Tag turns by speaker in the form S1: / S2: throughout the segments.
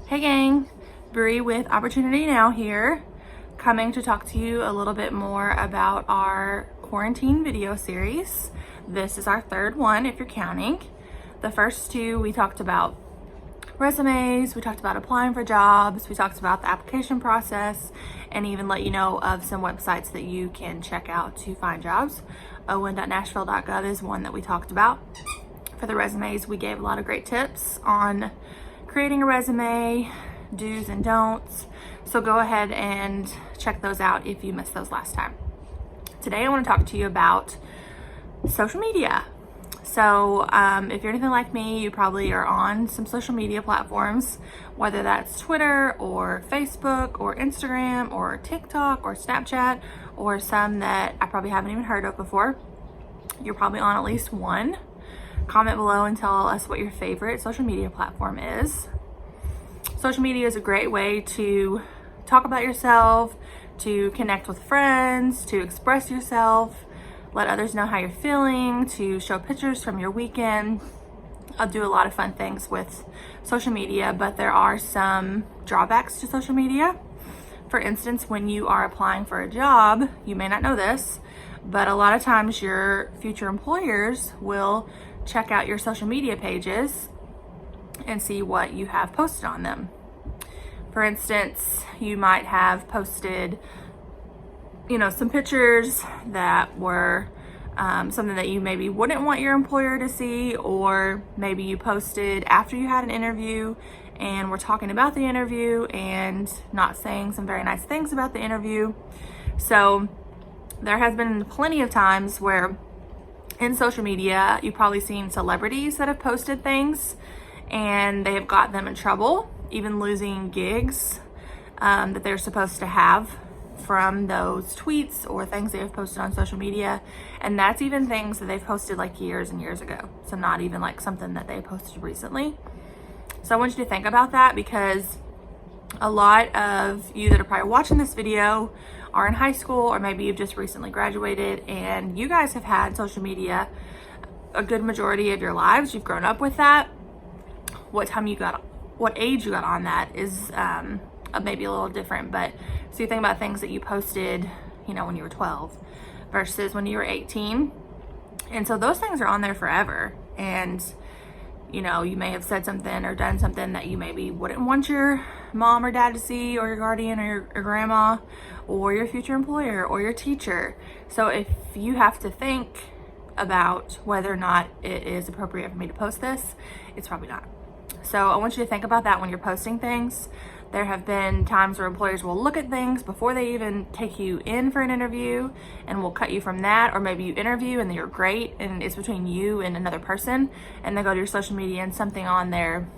S1: Hey gang, Bree with Opportunity Now here, coming to talk to you a little bit more about our quarantine video series. This is our third one if you're counting. The first two we talked about resumes, we talked about applying for jobs, we talked about the application process, and even let you know of some websites that you can check out to find jobs. owen.nashville.gov is one that we talked about. For the resumes, we gave a lot of great tips on creating a resume, do's and don'ts. So go ahead and check those out if you missed those last time. Today I want to talk to you about social media. So if you're anything like me, you probably are on some social media platforms, whether that's Twitter or Facebook or Instagram or TikTok or Snapchat or some that I probably haven't even heard of before. You're probably on at least one. Comment below and tell us what your favorite social media platform is. Social media is a great way to talk about yourself, to connect with friends, to express yourself, let others know how you're feeling, to show pictures from your weekend. I'll do a lot of fun things with social media, but there are some drawbacks to social media. For instance, when you are applying for a job, you may not know this, but a lot of times your future employers will check out your social media pages and see what you have posted on them. For instance, you might have posted, some pictures that were something that you maybe wouldn't want your employer to see, or maybe you posted after you had an interview and were talking about the interview and not saying some very nice things about the interview. So there has been plenty of times where in social media, you've probably seen celebrities that have posted things and they have got them in trouble, even losing gigs that they're supposed to have from those tweets or things they have posted on social media. And that's even things that they've posted like years and years ago. So not even like something that they posted recently. So I want you to think about that, because a lot of you that are probably watching this video are in high school, or maybe you've just recently graduated and you guys have had social media a good majority of your lives. You've grown up with that. What age you got on that is maybe a little different, but so you think about things that you posted, when you were 12 versus when you were 18. And so those things are on there forever. And you may have said something or done something that you maybe wouldn't want your mom or dad to see, or your guardian, or your grandma, or your future employer, or your teacher. So if you have to think about whether or not it is appropriate for me to post this, it's probably not. So I want you to think about that when you're posting things. There have been times where employers will look at things before they even take you in for an interview and will cut you from that. Or maybe you interview and you're great and it's between you and another person, and they go to your social media and something on there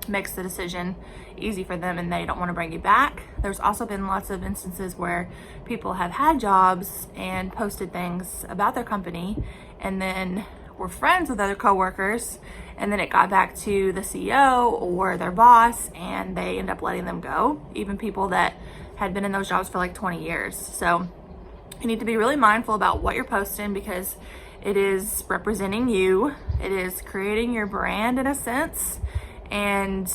S1: makes the decision easy for them and they don't want to bring you back. There's also been lots of instances where people have had jobs and posted things about their company and then were friends with other coworkers, and then it got back to the CEO or their boss and they end up letting them go, even people that had been in those jobs for like 20 years. So you need to be really mindful about what you're posting, because it is representing you. It is creating your brand in a sense. And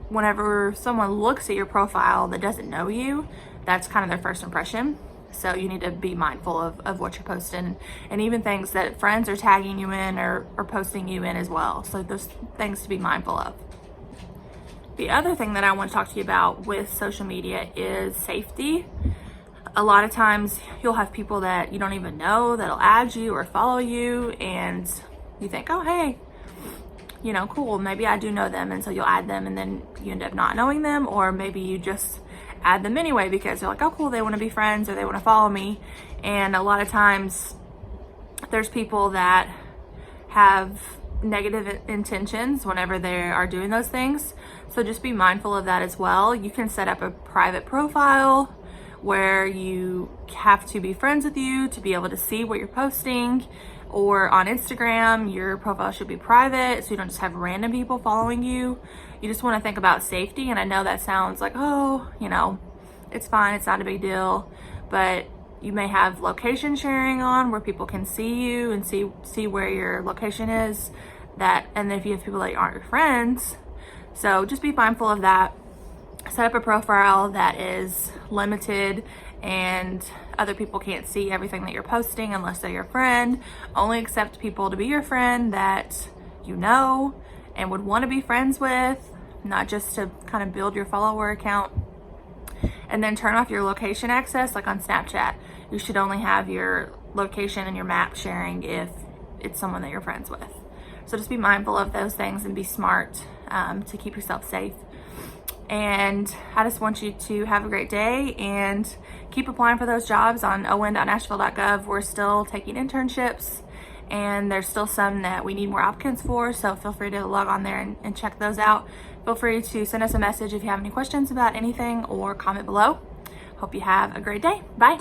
S1: whenever someone looks at your profile that doesn't know you, that's kind of their first impression. So you need to be mindful of what you're posting, and even things that friends are tagging you in or posting you in as well. So those things to be mindful of. The other thing that I want to talk to you about with social media is safety. A lot of times you'll have people that you don't even know that'll add you or follow you, and you think, oh, hey, cool, maybe I do know them. And so you'll add them and then you end up not knowing them, or maybe you just add them anyway because you're like, oh cool, they want to be friends or they want to follow me. And a lot of times there's people that have negative intentions whenever they are doing those things. So just be mindful of that as well. You can set up a private profile where you have to be friends with you to be able to see what you're posting. Or on Instagram, your profile should be private so you don't just have random people following you. You just want to think about safety. And I know that sounds like, it's fine, it's not a big deal, but you may have location sharing on where people can see you and see where your location is. And then if you have people that aren't your friends, so just be mindful of that. set up a profile that is limited and other people can't see everything that you're posting unless they're your friend. Only accept people to be your friend that you know and would want to be friends with, not just to kind of build your follower account. And then turn off your location access, like on Snapchat. You should only have your location and your map sharing if it's someone that you're friends with. So just be mindful of those things and be smart to keep yourself safe. And I just want you to have a great day and keep applying for those jobs on on.nashville.gov. We're still taking internships and there's still some that we need more applicants for, so feel free to log on there and check those out. Feel free to send us a message if you have any questions about anything or comment below. Hope you have a great day. Bye.